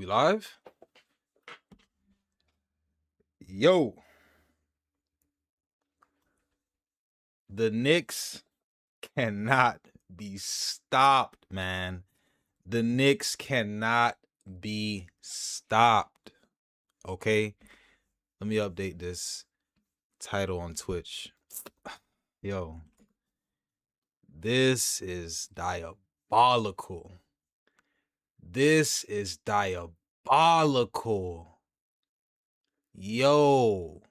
We live? Yo, the Knicks cannot be stopped, man. The Knicks cannot be stopped. Okay? Let me update this title on Twitch. Yo, this is diabolical. This is diabolical. Yo.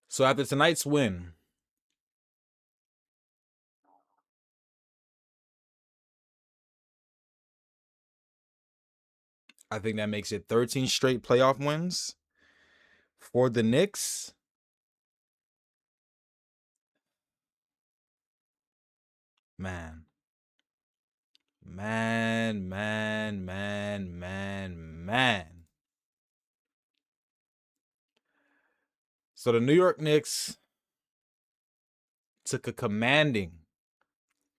So after tonight's win, I think that makes it 13 straight playoff wins for the Knicks. Man. So the New York Knicks took a commanding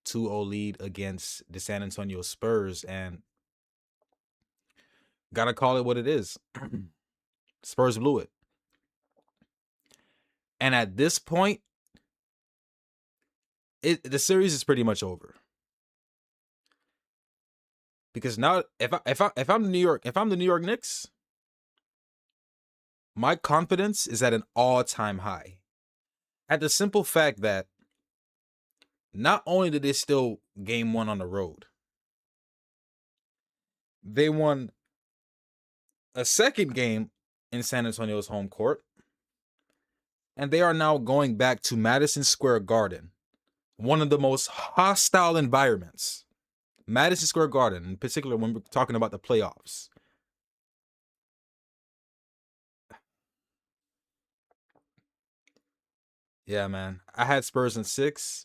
2-0 lead against the San Antonio Spurs, and gotta call it what it is. Spurs blew it. And at this point, the series is pretty much over. Because now, if I'm the New York Knicks, my confidence is at an all-time high. At the simple fact that not only did they steal game one on the road, they won a second game in San Antonio's home court, and they are now going back to Madison Square Garden, one of the most hostile environments. Madison Square Garden, in particular, when we're talking about the playoffs. Yeah, man. I had Spurs in 6.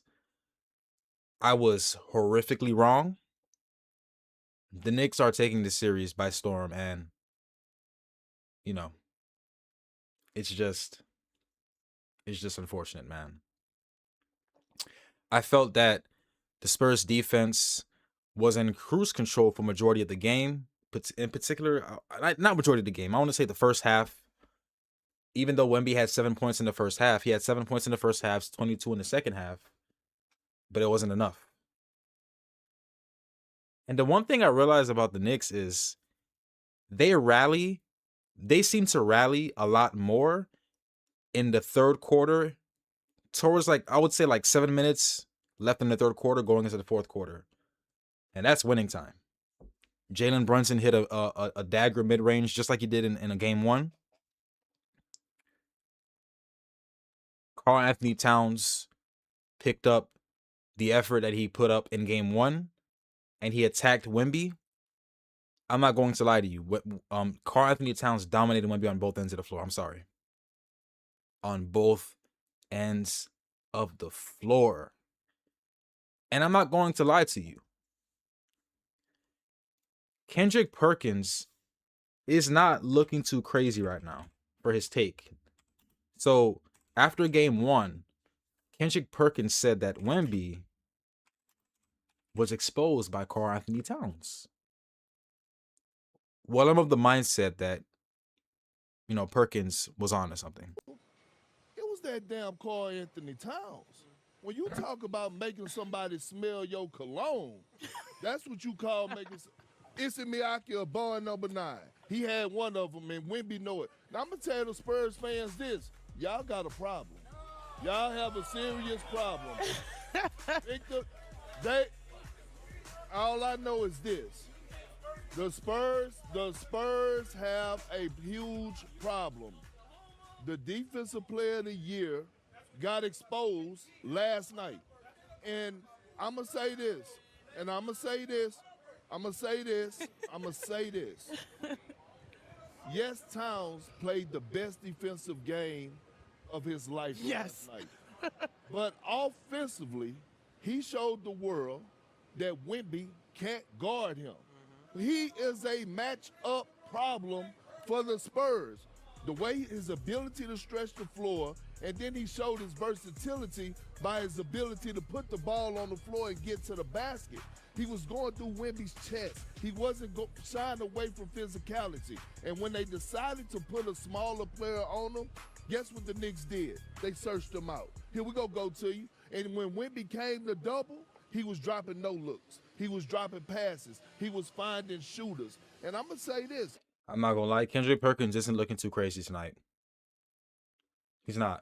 I was horrifically wrong. The Knicks are taking this series by storm, and, it's just unfortunate, man. I felt that the Spurs defense was in cruise control for majority of the game, but in particular, not majority of the game. I want to say the first half. Even though Wemby had 7 points in the first half, he had 7 points in the first half, 22 in the second half, but it wasn't enough. And the one thing I realized about the Knicks is they seem to rally a lot more in the third quarter towards, I would say 7 minutes left in the third quarter going into the fourth quarter. And that's winning time. Jalen Brunson hit a dagger mid-range just like he did in a game one. Karl Anthony Towns picked up the effort that he put up in game one, and he attacked Wemby. I'm not going to lie to you. Karl Anthony Towns dominated Wemby on both ends of the floor. I'm sorry. On both ends of the floor. And I'm not going to lie to you. Kendrick Perkins is not looking too crazy right now for his take. So after game one, Kendrick Perkins said that Wemby was exposed by Karl Anthony Towns. Well, I'm of the mindset that, Perkins was on to something. It was that damn Karl Anthony Towns. When you talk about making somebody smell your cologne, that's what you call making. Issey Miyake of Bond number 9. He had one of them, and Wemby know it. Now, I'm going to tell the Spurs fans this. Y'all got a problem. Y'all have a serious problem. All I know is this. The Spurs have a huge problem. The defensive player of the year got exposed last night. And I'm going to say this, and I'm going to say this, I'm going to say this, I'm going to say this. Yes, Towns played the best defensive game of his life last night. But offensively, he showed the world that Wemby can't guard him. He is a matchup problem for the Spurs. The way his ability to stretch the floor, and then he showed his versatility by his ability to put the ball on the floor and get to the basket. He was going through Wemby's chest. He wasn't shying away from physicality. And when they decided to put a smaller player on him, guess what the Knicks did? They searched him out. Here we go to you. And when Wemby came to double, he was dropping no looks. He was dropping passes. He was finding shooters. And I'm going to say this. I'm not going to lie. Kendrick Perkins isn't looking too crazy tonight. He's not.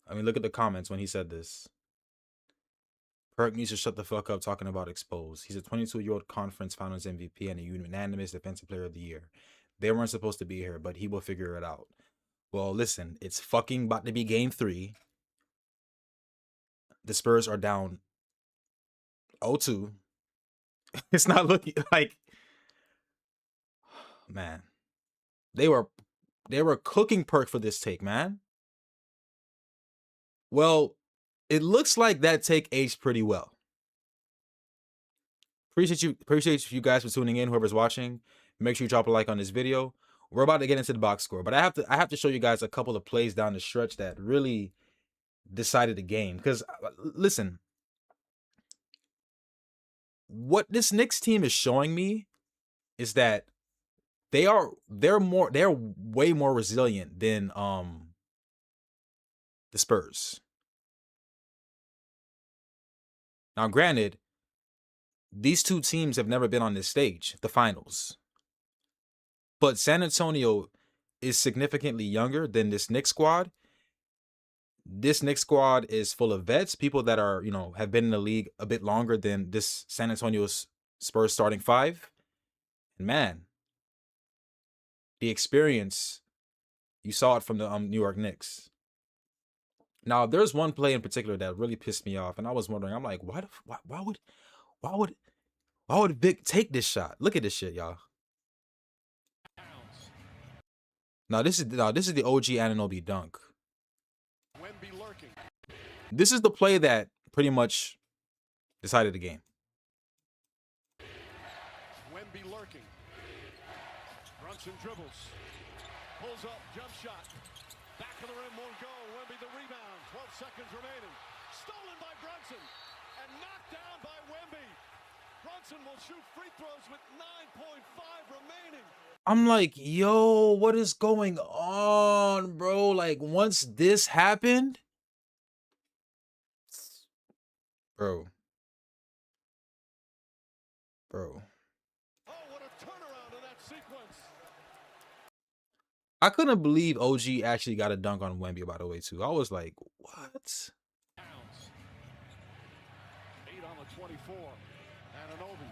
I mean, look at the comments when he said this. Perk needs to shut the fuck up talking about exposed. He's a 22-year-old conference finals MVP and a unanimous defensive player of the year. They weren't supposed to be here, but he will figure it out. Well, listen, it's fucking about to be game 3. The Spurs are down 0-2. It's not looking like, man. They were cooking Perk for this take, man. Well, it looks like that take aged pretty well. Appreciate you guys for tuning in. Whoever's watching, make sure you drop a like on this video. We're about to get into the box score, but I have to show you guys a couple of plays down the stretch that really decided the game. Because listen, what this Knicks team is showing me is that they're way more resilient than the Spurs. Now, granted, these two teams have never been on this stage, the finals. But San Antonio is significantly younger than this Knicks squad. This Knicks squad is full of vets, people that are, have been in the league a bit longer than this San Antonio Spurs starting 5. And man, the experience, you saw it from the New York Knicks. Now, there's one play in particular that really pissed me off, and I was wondering, I'm like, why would Vic take this shot? Look at this shit, y'all. Now this is the OG Anunoby dunk. This is the play that pretty much decided the game. Wemby lurking. Brunson dribbles. Pulls up, jump shot. Back of the rim, won't go. Wemby the rebound. 12 seconds remaining. Stolen by Brunson and knocked down by Wemby. Brunson will shoot free throws with 9.5 remaining. I'm like, yo, what is going on, bro? Like, once this happened, bro. Oh, what a turnaround in that sequence. I couldn't believe OG actually got a dunk on Wemby, by the way, too. I was like, what? 8 on the 24. Anunoby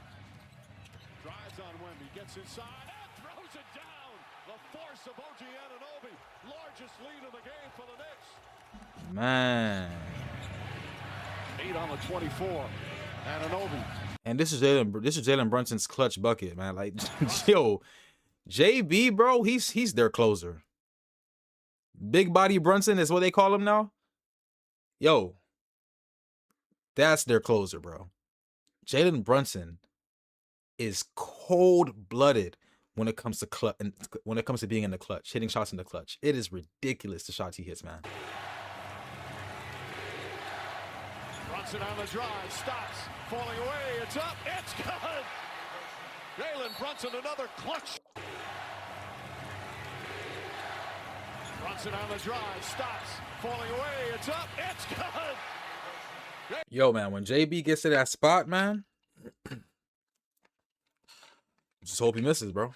drives on Wemby, gets inside, and throws it down. The force of OG Anunoby, largest lead of the game for the Knicks. Man. 8 on the 24. Anunoby. And this is Jalen Brunson's clutch bucket, man. Like, yo, JB, bro, he's their closer. Big body Brunson is what they call him now. Yo, that's their closer, bro. Jalen Brunson is cold-blooded when it comes to being in the clutch, hitting shots in the clutch. It is ridiculous the shots he hits, man. Brunson on the drive, stops, falling away, it's up, it's good! Jalen Brunson, another clutch. Brunson on the drive, stops, falling away, it's up, it's good! Yo, man, when JB gets to that spot, man, just hope he misses, bro.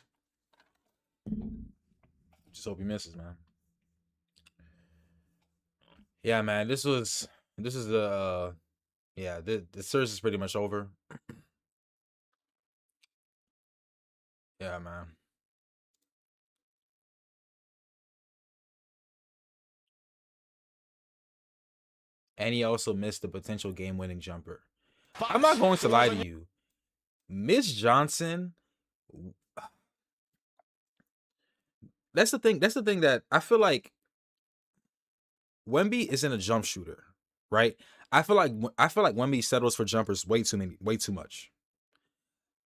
Just hope he misses, man. Yeah, man, this is the series is pretty much over. Yeah, man. And he also missed the potential game-winning jumper. I'm not going to lie to you. Miss Johnson, that's the thing that I feel like Wemby isn't a jump shooter, right? I feel like Wemby settles for jumpers way too much.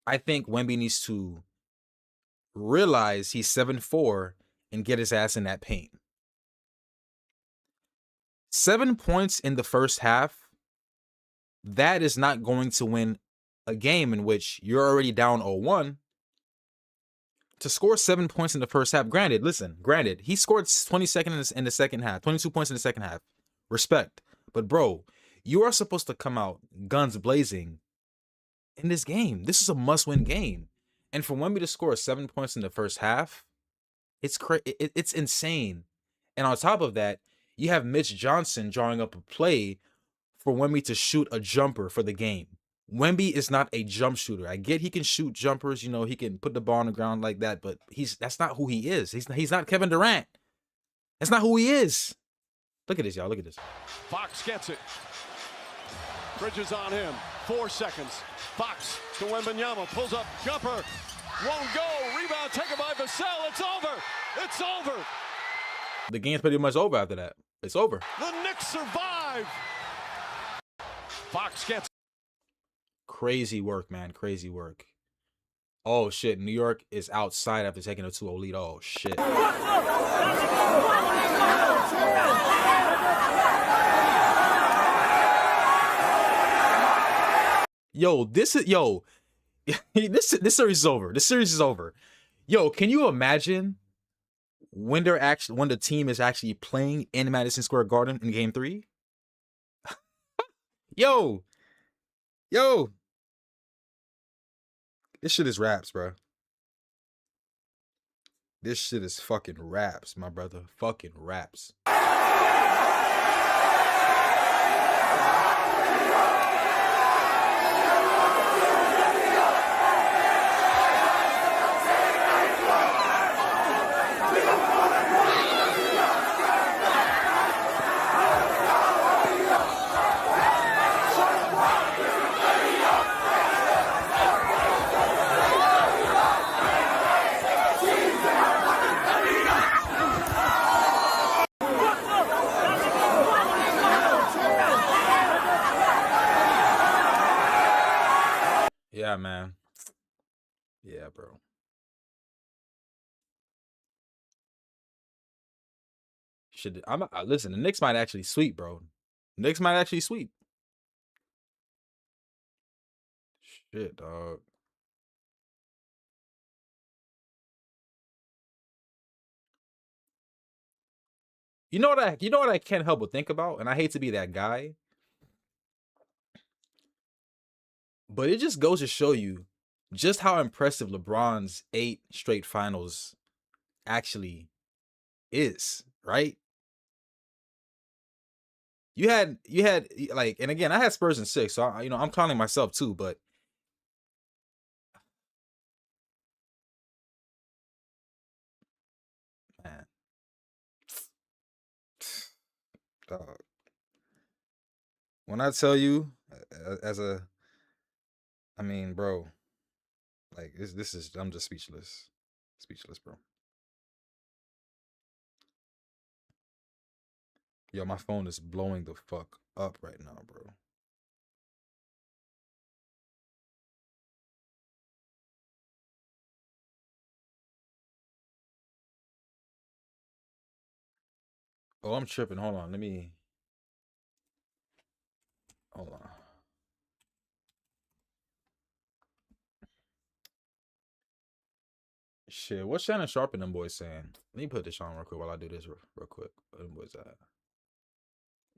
I think Wemby needs to realize he's 7'4" and get his ass in that paint. 7 points in the first half, that is not going to win a game in which you're already down 0-1. To score 7 points in the first half, granted, he scored 22 in the second half, 22 points in the second half. Respect. But bro, you are supposed to come out guns blazing in this game. This is a must-win game. And for Wemby to score 7 points in the first half, it's insane. And on top of that, you have Mitch Johnson drawing up a play for Wemby to shoot a jumper for the game. Wemby is not a jump shooter. I get he can shoot jumpers, he can put the ball on the ground like that, but that's not who he is. He's not Kevin Durant. That's not who he is. Look at this, y'all. Look at this. Fox gets it. Bridges on him. 4 seconds. Fox to Wembanyama. Pulls up. Jumper. Won't go. Rebound taken by Vassell. It's over. It's over. The game's pretty much over after that. It's over. The Knicks survive. Fox gets it. Crazy work, man. Crazy work. Oh, shit. New York is outside after taking a 2-0 lead. Oh, shit. This series is over. This series is over. Can you imagine when the team is actually playing in Madison Square Garden in Game 3? Yo. This shit is raps, bro. This shit is fucking raps, my brother. Fucking raps. Yeah, man. Yeah, bro. Listen, the Knicks might actually sweep, bro. Knicks might actually sweep. Shit, dog. You know what I can't help but think about, and I hate to be that guy, but it just goes to show you just how impressive LeBron's 8 straight finals actually is, right? You had like, and again, I had Spurs in 6, so I'm counting myself too, but man, dog. When I tell you, bro, like this is, I'm just speechless, bro. Yo, my phone is blowing the fuck up right now, bro. Oh, I'm tripping. Hold on. Hold on. Shit, what's Shannon Sharp and them boys saying? Let me put this on real quick while I do this real quick. What them boys at?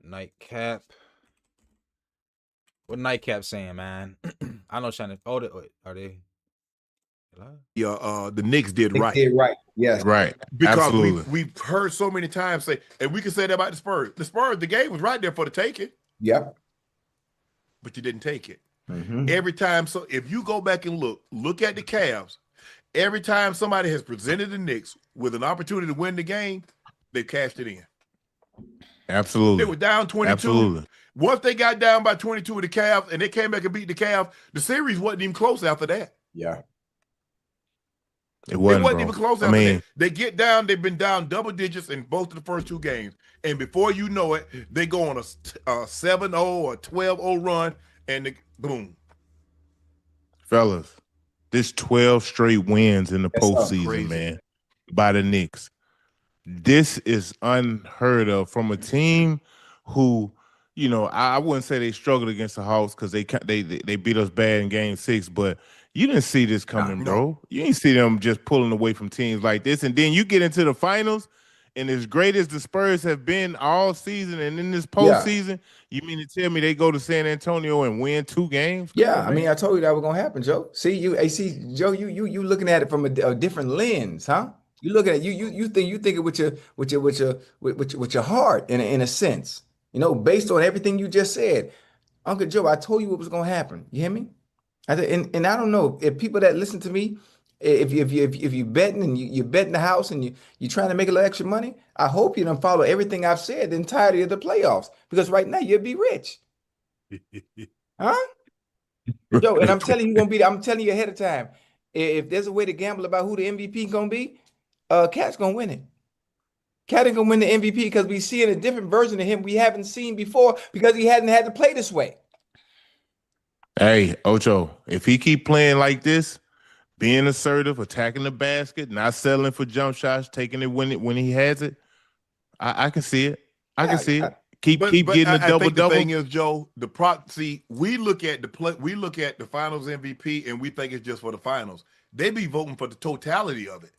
Nightcap. What Nightcap saying, man? I know Shannon. Oh, are they? Yeah, the Knicks did right. They did right. Yes. Right. Because we've heard so many times say, and we can say that about the Spurs. The Spurs, the game was right there for the taking. Yep. But you didn't take it. Mm-hmm. Every time. So if you go back and look at the Cavs, every time somebody has presented the Knicks with an opportunity to win the game, they've cashed it in. Absolutely. They were down 22. Absolutely. Once they got down by 22 with the Cavs and they came back and beat the Cavs, the series wasn't even close after that. Yeah. It wasn't even close after that. They get down, they've been down double digits in both of the first 2 games. And before you know it, they go on a 7-0 or 12-0 run, and boom. Fellas, this 12 straight wins in the postseason, man, by the Knicks. This is unheard of from a team who, I wouldn't say they struggled against the Hawks because they beat us bad in Game 6, but you didn't see this coming, bro. You didn't see them just pulling away from teams like this, and then you get into the finals, and as great as the Spurs have been all season and in this postseason, you mean to tell me they go to San Antonio and win 2 games? Come on, I mean, I told you that was gonna happen, Joe. See, Joe, you looking at it from a different lens, huh? You looking at you think it with your heart in a sense, based on everything you just said. Uncle Joe, I told you what was gonna happen. You hear me? And I don't know if people that listen to me, if you betting and you're betting the house and you're trying to make a little extra money, I hope you don't follow everything I've said the entirety of the playoffs because right now you'll be rich, huh? Yo, and I'm telling you, I'm telling you ahead of time. If there's a way to gamble about who the MVP gonna be, Cat's gonna win it. Cat ain't gonna win the MVP because we seeing a different version of him we haven't seen before because he hadn't had to play this way. Hey, Ocho, if he keep playing like this, being assertive, attacking the basket, not settling for jump shots, taking it when he has it, I can see it. I can see it. Keep getting the double double. The thing is, Joe, we look at the finals MVP and we think it's just for the finals. They be voting for the totality of it.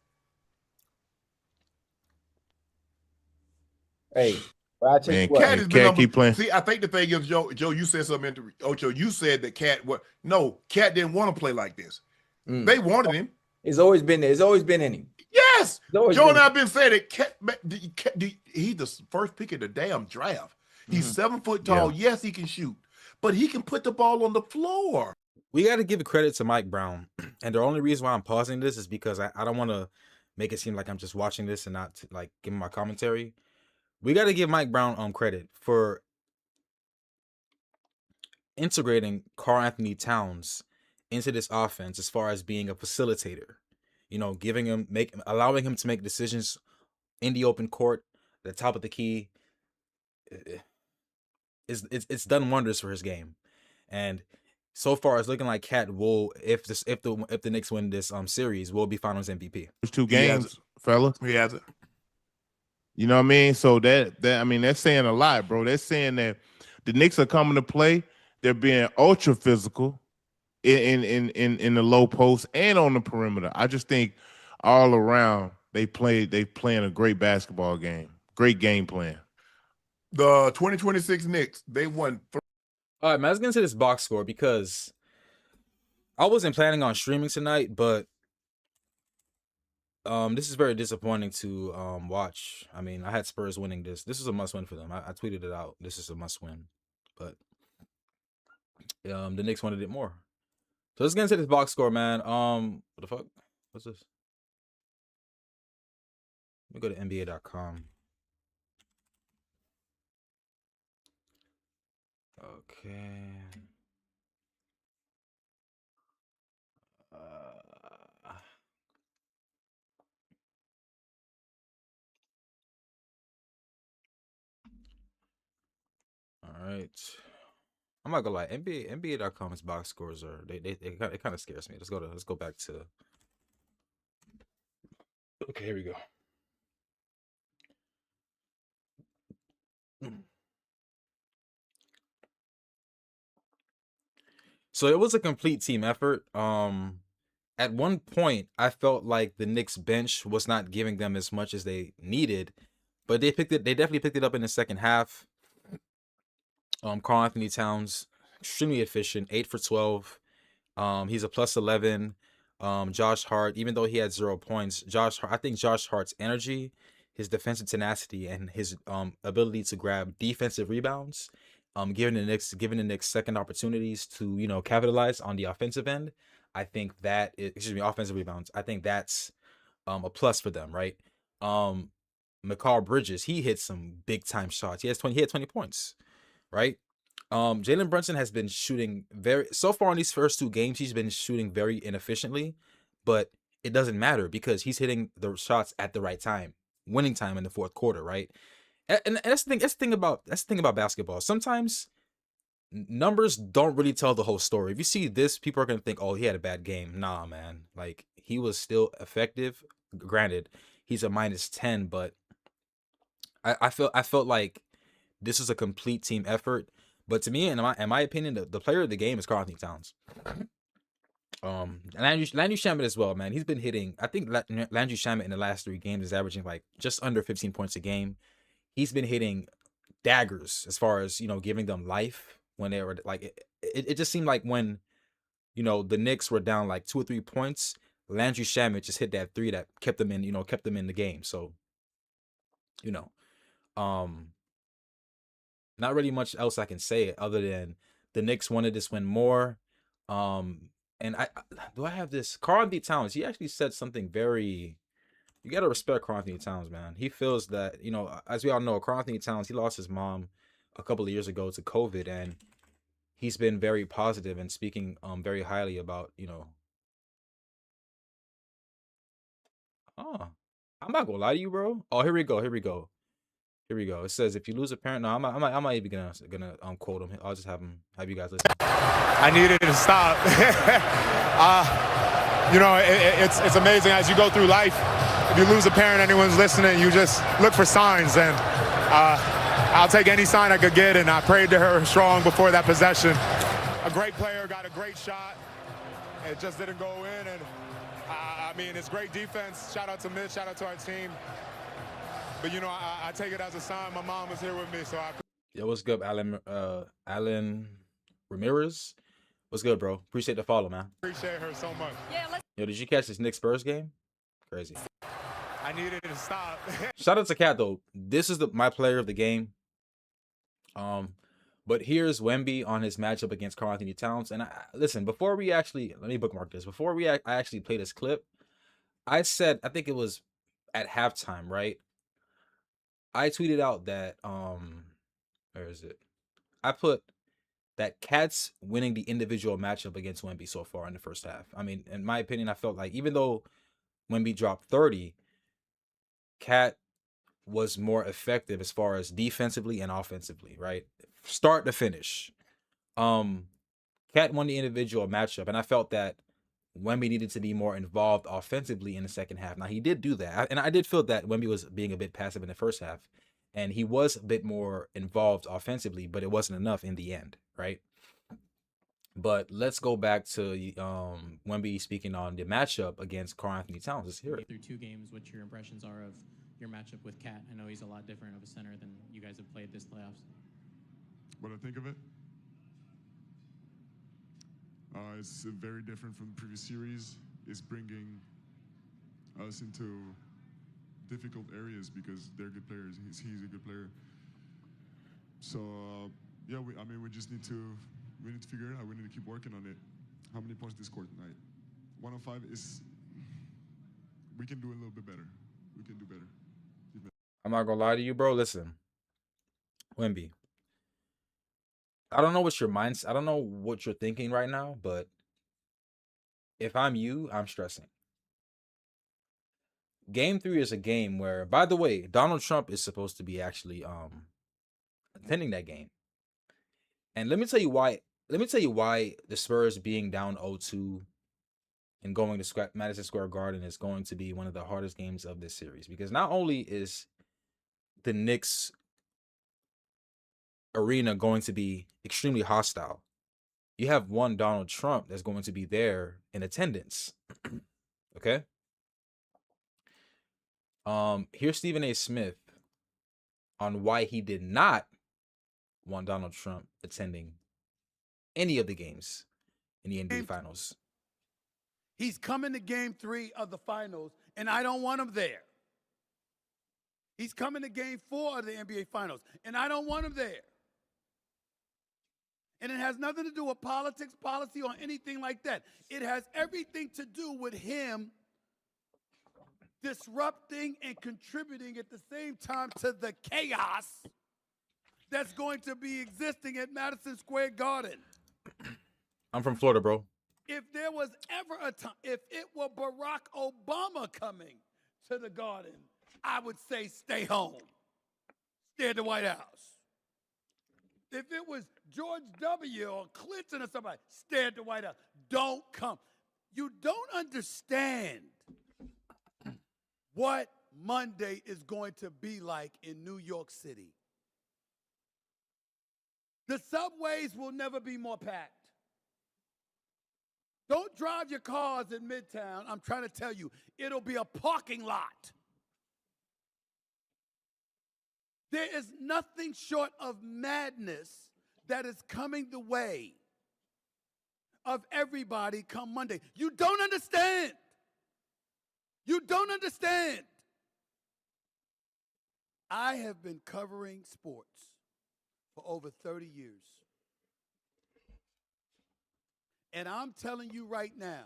Hey, well, I tell you what, Cat has been keep playing. See, I think the thing is, Joe, you said something. Ocho, you said that Cat Cat didn't want to play like this. They wanted him. It's always been there. It's always been in him. Yes, Joe and I've been saying that he's the first pick of the damn draft. He's 7 foot tall. Yeah. Yes, he can shoot, but he can put the ball on the floor. We got to give credit to Mike Brown, and the only reason why I'm pausing this is because I don't want to make it seem like I'm just watching this and not like giving my commentary. We got to give Mike Brown credit for integrating Karl Anthony Towns into this offense as far as being a facilitator. Allowing him to make decisions in the open court, the top of the key. It's done wonders for his game, and so far it's looking like Cat will, if the Knicks win this series, will be Finals MVP. There's 2 games, fella. He has it. You know what I mean? So that's saying a lot, bro. That's saying that the Knicks are coming to play. They're being ultra physical in the low post and on the perimeter. I just think all around they playing a great basketball game. Great game plan. The 2026 Knicks, they won. All right, man, let's get into this box score because I wasn't planning on streaming tonight, but this is very disappointing to watch. I mean, I had Spurs winning this. This is a must-win for them. I tweeted it out. This is a must-win, but the Knicks wanted it more. So let's get into this box score, man. What the fuck? What's this? Let me go to NBA.com. Okay. All right. I'm not gonna lie. NBA.com's box scores are it kind of scares me. Let's go back to. Okay, here we go. So it was a complete team effort. At one point, I felt like the Knicks bench was not giving them as much as they needed, but they definitely picked it up in the second half. Karl Anthony Towns, extremely efficient, 8 for 12. He's a plus 11. Josh Hart, even though he had 0 points, I think Josh Hart's energy, his defensive tenacity, and his ability to grab defensive rebounds, giving the Knicks second opportunities to capitalize on the offensive end. I think offensive rebounds. I think that's a plus for them, right? Mikal Bridges, he hit some big time shots. He had 20 points, right? Jalen Brunson has been shooting so far in these first 2 games, he's been shooting very inefficiently, but it doesn't matter because he's hitting the shots at the right time, winning time in the fourth quarter, right? And that's the thing about basketball. Sometimes numbers don't really tell the whole story. If you see this, people are gonna think, "Oh, he had a bad game." Nah, man. Like, he was still effective. Granted, he's a -10, but I felt like this was a complete team effort. But to me, in my opinion, the player of the game is Karl Anthony Towns. Landry Shamet as well, man. He's been hitting. I think Landry Shamet in the last 3 games is averaging like just under 15 points a game. He's been hitting daggers as far as, giving them life when they were like, it just seemed like when, the Knicks were down like 2 or 3 points, Landry Shamet just hit that 3 that kept them in the game. So, not really much else I can say other than the Knicks wanted this win more. And do I have this? Karl Anthony Towns, he actually said something very. You got to respect Karl Anthony Towns, man. He feels that, as we all know, Karl Anthony Towns, he lost his mom a couple of years ago to COVID, and he's been very positive and speaking very highly about, oh, I'm not gonna lie to you, bro. Oh, here we go. It says if you lose a parent, no, I might even gonna quote him. I'll just have you guys listen. I needed it to stop. It's amazing as you go through life. If you lose a parent, anyone's listening, you just look for signs, and I'll take any sign I could get. And I prayed to her strong before that possession. A great player got a great shot. It just didn't go in, and it's great defense. Shout out to Mitch. Shout out to our team. But I take it as a sign. My mom was here with me, so I. Yo, what's good, Alan Ramirez? What's good, bro? Appreciate the follow, man. Appreciate her so much. Yo, did you catch this Knicks Spurs game? Crazy. I needed it to stop. Shout out to Cat though. This is my player of the game. But here's Wemby on his matchup against Karl Anthony Towns. And listen, before we actually let me bookmark this. Before I actually play this clip, I said I think it was at halftime, right? I tweeted out that where is it? I put that Cat's winning the individual matchup against Wemby so far in the first half. I mean, in my opinion, I felt like even though Wemby dropped 30, Cat was more effective as far as defensively and offensively, right? Start to finish. Cat won the individual matchup, and I felt that Wemby needed to be more involved offensively in the second half. Now, he did do that, and I did feel that Wemby was being a bit passive in the first half, and he was a bit more involved offensively, but it wasn't enough in the end, right? But let's go back to Wemby speaking on the matchup against Karl Anthony Towns. Let's hear it. Through 2 games, what your impressions are of your matchup with Cat? I know he's a lot different of a center than you guys have played this playoffs. What I think of it? It's very different from the previous series. It's bringing us into difficult areas because they're good players. He's a good player. So yeah, we just need to figure it out. We need to keep working on it. How many points they scored tonight? 105 is. We can do a little bit better. We can do better. I'm not gonna lie to you, bro. Listen, Wemby. I don't know what your mindset. I don't know what you're thinking right now, but if I'm you, I'm stressing. Game 3 is a game where, by the way, Donald Trump is supposed to be actually attending that game. And let me tell you why the Spurs being down 0-2 and going to Madison Square Garden is going to be one of the hardest games of this series. Because not only is the Knicks arena going to be extremely hostile, you have one Donald Trump that's going to be there in attendance. Okay? Here's Stephen A. Smith on why he did not want Donald Trump attending any of the games in the NBA Finals. He's coming to game 3 of the finals, and I don't want him there. He's coming to game 4 of the NBA Finals, and I don't want him there. And it has nothing to do with politics, policy, or anything like that. It has everything to do with him disrupting and contributing at the same time to the chaos that's going to be existing at Madison Square Garden. I'm from Florida, bro. If there was ever a time, if it were Barack Obama coming to the Garden, I would say stay home. Stay at the White House. If it was George W. or Clinton or somebody, stay at the White House. Don't come. You don't understand what Monday is going to be like in New York City. The subways will never be more packed. Don't drive your cars in Midtown. I'm trying to tell you, it'll be a parking lot. There is nothing short of madness that is coming the way of everybody come Monday. You don't understand. You don't understand. I have been covering sports for over 30 years. And I'm telling you right now,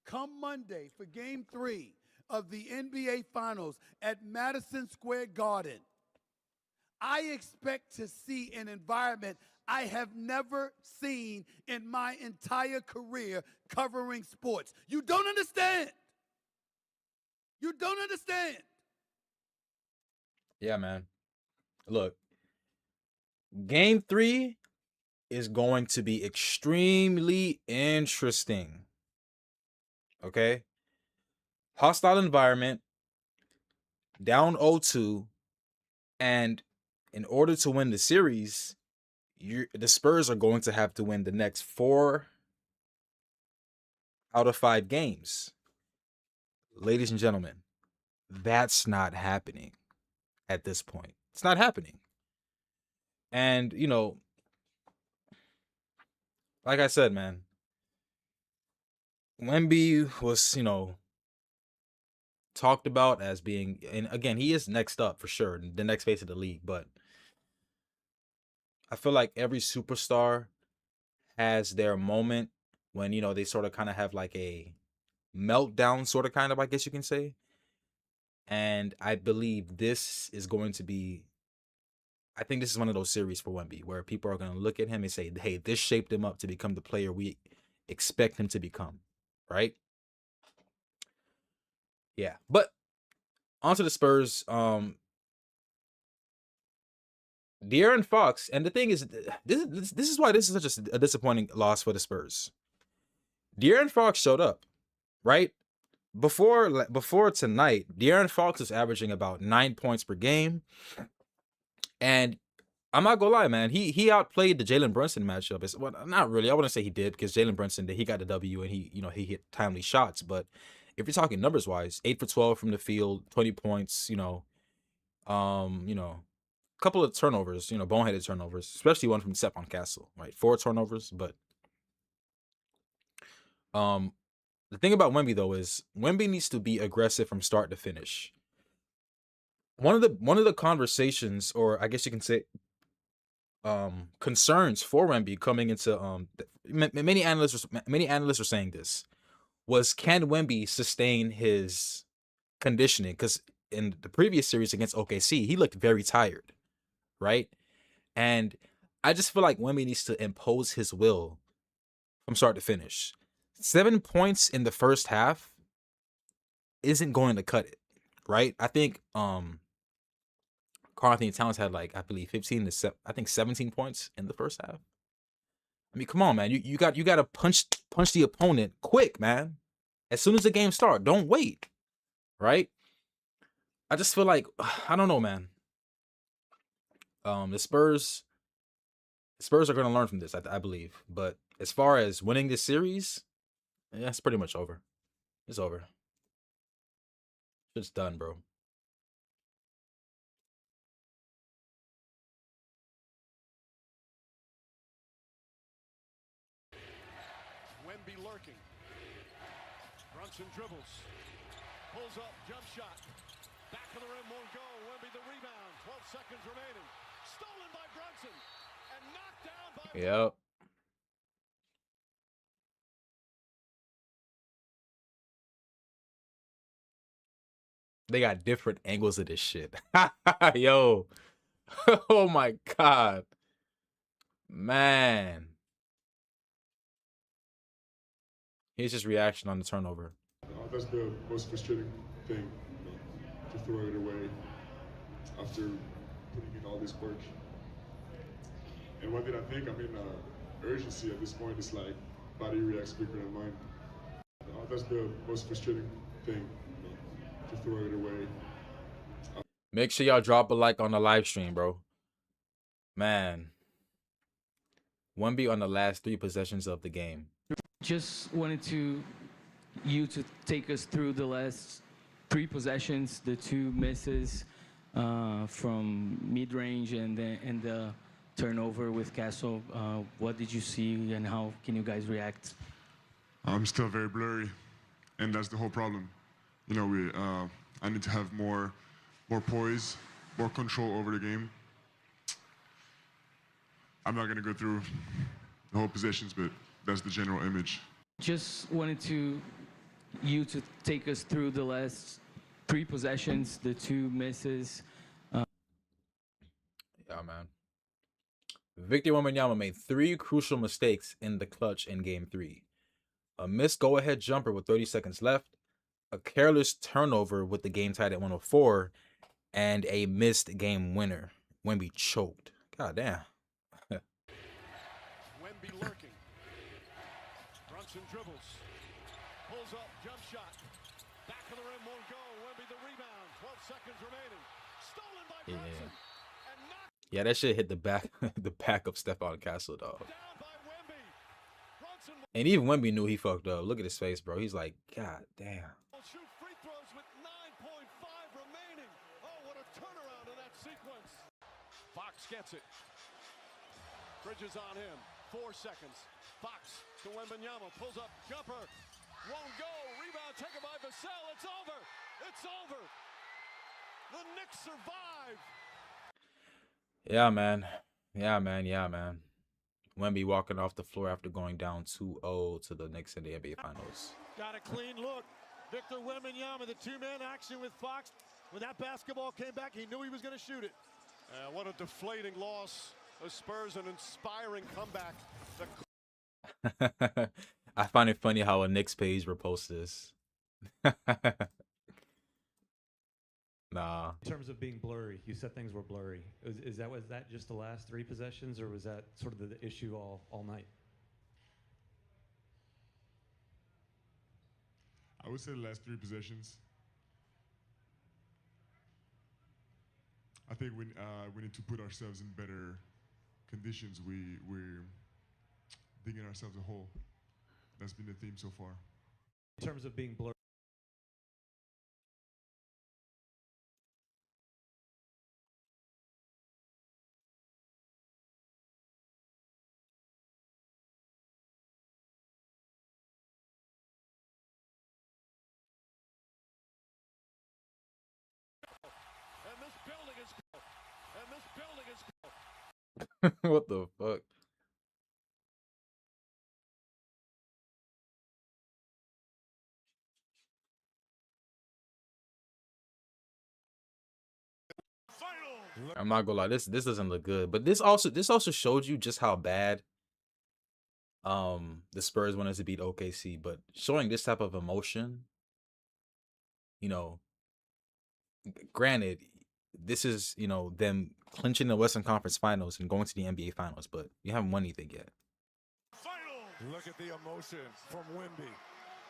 come Monday for Game 3 of the NBA Finals at Madison Square Garden, I expect to see an environment I have never seen in my entire career covering sports. You don't understand. You don't understand. Yeah, man. Look, Game 3 is going to be extremely interesting. Okay? Hostile environment, down 0-2, and in order to win the series, the Spurs are going to have to win the next 4 out of 5 games. Ladies and gentlemen, that's not happening at this point. It's not happening. And, you know, like I said, man, Wemby was, talked about as being, and again, he is next up for sure, the next face of the league, but I feel like every superstar has their moment when, they sort of kind of have like a meltdown, sort of kind of, I guess you can say. And I believe this is going to be, I think this is one of those series for Wemby where people are going to look at him and say, hey, this shaped him up to become the player we expect him to become, right? Yeah, but onto the Spurs. De'Aaron Fox, and the thing is, this is why this is such a disappointing loss for the Spurs. De'Aaron Fox showed up, right? Before tonight, De'Aaron Fox was averaging about 9 points per game. And I'm not gonna lie, man, he outplayed the Jalen Brunson matchup. Well, not really. I wouldn't say he did, because Jalen Brunson, he got the W and he hit timely shots. But if you're talking numbers wise, 8 for 12 from the field, 20 points, couple of turnovers, boneheaded turnovers, especially one from Stephon Castle, right? 4 turnovers, but the thing about Wemby though is Wemby needs to be aggressive from start to finish. One of the conversations, or I guess you can say, concerns for Wemby coming into many analysts are saying this, was can Wemby sustain his conditioning? Because in the previous series against OKC, he looked very tired, right? And I just feel like Wemby needs to impose his will from start to finish. 7 points in the first half isn't going to cut it, right? I think Karl-Anthony Towns had, like, I believe 17 points in the first half. I mean, come on, man. You got to punch the opponent quick, man. As soon as the game starts, don't wait, right? I just feel like, I don't know, man. The Spurs are going to learn from this, I believe. But as far as winning this series, yeah, it's pretty much over. It's over. It's done, bro. Wemby lurking. Brunson dribbles. Pulls up, jump shot. Back of the rim, won't go. Wemby the rebound. 12 seconds remaining. Stolen by Brunson. And knocked down by... Yep. They got different angles of this shit. Yo. Oh my God. Man. Here's his reaction on the turnover. That's the most frustrating thing, to throw it away after putting in all this work. And what did I think? I mean, urgency at this point is like body reacts quicker than mind. That's the most frustrating thing, to throw it away Make sure y'all drop a like on the live stream, bro. Man. Wemby on the last 3 possessions of the game. Just wanted you to take us through the last 3 possessions, the 2 misses from mid-range and the turnover with Castle. What did you see and how can you guys react? I'm still very blurry, and that's the whole problem. You know, I need to have more poise, more control over the game. I'm not going to go through the whole possessions, but that's the general image. Just wanted you to take us through the last 3 possessions, the 2 misses. Yeah, man. Victor Wembanyama made 3 crucial mistakes in the clutch in Game 3. A missed go-ahead jumper with 30 seconds left, a careless turnover with the game tied at 104, and a missed game winner. Wemby choked. God damn. Wemby lurking. Brunson dribbles. Pulls up, jump shot. Back of the rim, won't go. Wemby the rebound. 12 seconds remaining. Stolen by Brunson. Yeah, that shit hit the back of Stephon Castle, dog. And even Wemby knew he fucked up. Look at his face, bro. He's like, God damn. Shoot free throws with 9.5 remaining. Oh, what a turnaround in that sequence. Fox gets it. Bridges on him. 4 seconds. Fox to Wembanyama. Pulls up. Jumper. Won't go. Rebound taken by Vassell. It's over. It's over. The Knicks survive. Yeah, man. Yeah, man. Yeah, man. Wemby walking off the floor after going down 2-0 to the Knicks in the NBA Finals. Got a clean look. Victor Wembanyama, the 2-man action with Fox. When that basketball came back, he knew he was going to shoot it. What a deflating loss. The Spurs, an inspiring comeback. I find it funny how a Knicks page reposts this. Nah. In terms of being blurry, you said things were blurry. Was that just the last 3 possessions, or was that sort of the issue all night? I would say the last 3 possessions. I think we need to put ourselves in better conditions. We're digging ourselves a hole. That's been the theme so far. In terms of being blurry. And this building is What the fuck? I'm not gonna lie, this doesn't look good. But this also showed you just how bad the Spurs wanted to beat OKC. But showing this type of emotion, you know, granted, this is, you know, them clinching the Western Conference Finals and going to the NBA Finals, but you haven't won anything yet. Look at the emotion from Wemby.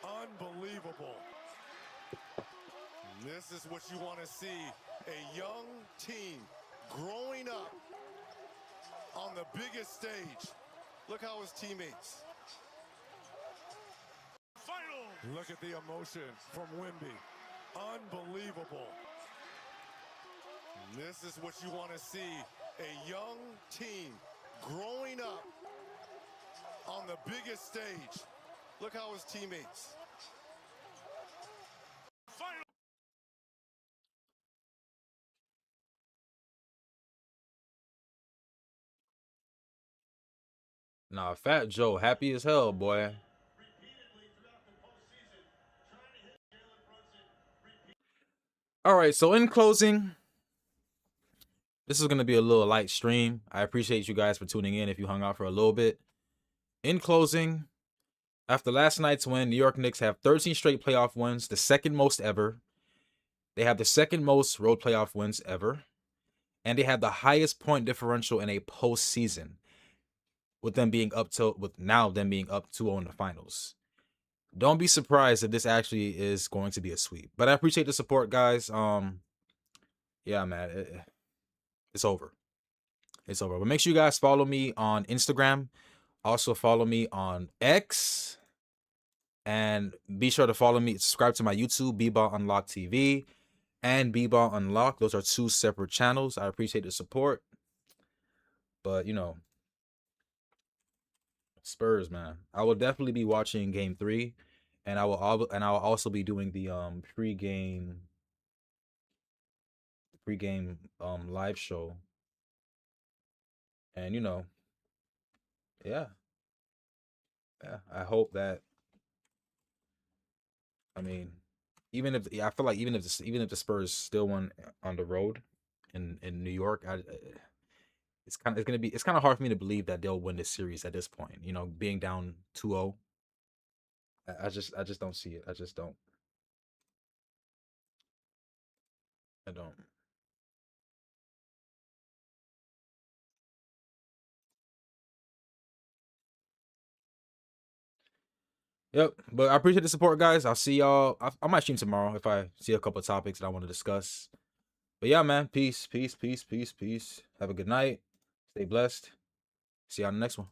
Unbelievable. This is what you want to see. A young team growing up on the biggest stage. Look how his teammates. Look at the emotion from Wemby. Unbelievable. This is what you want to see. A young team growing up on the biggest stage. Look how his teammates. Nah, Fat Joe, happy as hell, boy. All right, so in closing, this is going to be a little light stream. I appreciate you guys for tuning in if you hung out for a little bit. In closing, after last night's win, New York Knicks have 13 straight playoff wins, the second most ever. They have the second most road playoff wins ever. And they have the highest point differential in a postseason, with them being up 2-0 in the finals. Don't be surprised if this actually is going to be a sweep. But I appreciate the support, guys. yeah, man, it's over. It's over. But make sure you guys follow me on Instagram. Also follow me on X. And be sure to follow me, subscribe to my YouTube, B-Ball Unlocked TV and B-Ball Unlocked. Those are 2 separate channels. I appreciate the support. But, you know, Spurs, man. I will definitely be watching Game 3, and I will also be doing the pregame live show. And you know, yeah. Yeah, I hope that, I mean, I feel like even if the Spurs still won on the road in New York, it's kind of hard for me to believe that they'll win this series at this point. You know, being down 2-0. I just don't see it. I just don't. I don't. Yep, but I appreciate the support, guys. I'll see y'all. I might stream tomorrow if I see a couple of topics that I want to discuss. But yeah, man, peace, peace, peace, peace, peace. Have a good night. Stay blessed. See y'all on the next one.